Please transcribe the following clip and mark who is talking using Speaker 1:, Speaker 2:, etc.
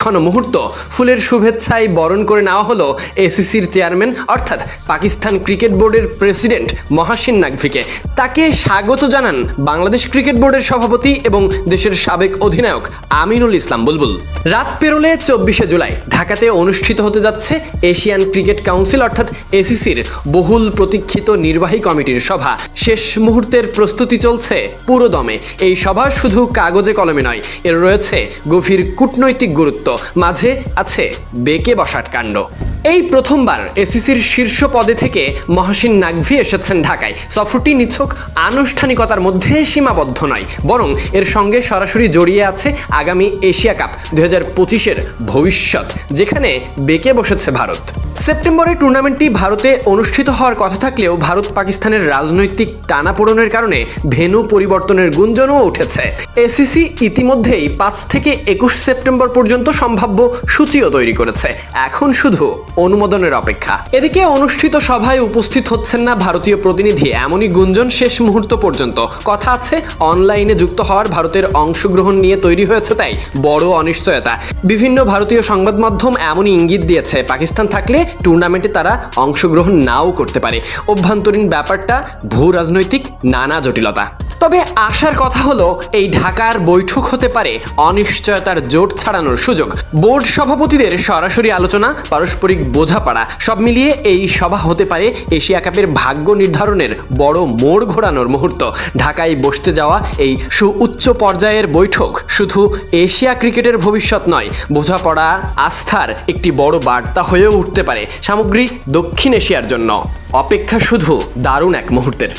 Speaker 1: ক্ষণ মুহূর্ত ফুলের শুভেচ্ছায় বরণ করে নেওয়া হলো এসিসির চেয়ারম্যান অর্থাৎ পাকিস্তান ক্রিকেট বোর্ডের প্রেসিডেন্ট মহাসিন নাকভিকে। তাকে স্বাগত জানান বাংলাদেশ ক্রিকেট বোর্ডের সভাপতি এবং দেশের সাবেক অধিনায়ক আমিনুল ইসলাম বুলবুল। রাত পেরোলে 24শে জুলাই ঢাকাতে অনুষ্ঠিত হতে যাচ্ছে এশিয়ান ক্রিকেট কাউন্সিল অর্থাৎ এসিসির বহুল প্রতীক্ষিত নির্বাহী কমিটির সভা। শেষ মুহূর্তের প্রস্তুতি চলছে পুরো দমে। এই সভা শুধু কাগজে কলমে নয়, এর রয়েছে গভীর কূটনৈতিক গুরুত্ব, মাঝে আছে বেঁকে বসার কাণ্ড। এই প্রথমবার এসিসির শীর্ষ পদে থেকে মহাসিন নাকভি এসেছেন ঢাকায়। সফরটি নিছক আনুষ্ঠানিকতার মধ্যে সীমাবদ্ধ নয়, বরং এর সঙ্গে সরাসরি জড়িয়ে আছে আগামী এশিয়া কাপ 2025-এর ভবিষ্যৎ, যেখানে বেঁকে বসেছে ভারত। সেপ্টেম্বরে টুর্নামেন্টটি ভারতে অনুষ্ঠিত হওয়ার কথা থাকলেও ভারত পাকিস্তানের রাজনৈতিক টানাপোড়েনের কারণে ভেন্যু পরিবর্তনের গুঞ্জনও উঠেছে। এসিসি ইতিমধ্যেই 5 থেকে 21 সেপ্টেম্বর পর্যন্ত সম্ভাব্য সূচিও তৈরি করেছে। এখন শুধু অনুমোদনের অপেক্ষা। এদিকে অনুষ্ঠিত সভায় উপস্থিত হচ্ছেন না ভারতীয় প্রতিনিধি, এমনই গুঞ্জন শেষ মুহূর্ত পর্যন্ত। কথা আছে অনলাইনে যুক্ত হওয়ার ভারতের অংশগ্রহণ নিয়ে তৈরি হয়েছে তাই বড় অনিশ্চয়তা। বিভিন্ন ভারতীয় সংবাদ মাধ্যম এমনই ইঙ্গিত দিয়েছে পাকিস্তান থাকলে টুর্নামেন্টে তারা অংশগ্রহণ নাও করতে পারে। অভ্যন্তরীণ ব্যাপারটা ভূ রাজনৈতিক নানা জটিলতা। তবে আশার কথা হলো এই ঢাকার বৈঠক হতে পারে অনিশ্চয়তার জোট ছাড়ানোর সুযোগ। বোর্ড সভাপতিদের সরাসরি আলোচনা, পারস্পরিক বোঝাপড়া সব মিলিয়ে এই সভা হতে পারে এশিয়া কাপের ভাগ্য নির্ধারণের বড় মোড় ঘোরানোর মুহূর্ত। ঢাকায় বসতে যাওয়া এই সুউচ্চ পর্যায়ের বৈঠক শুধু এশিয়া ক্রিকেটের ভবিষ্যৎ নয়, বোঝাপড়া, আস্থার একটি বড় বার্তা হয়েও উঠতে পারে সামগ্রিক দক্ষিণ এশিয়ার জন্য। অপেক্ষা শুধু দারুণ এক মুহূর্তের।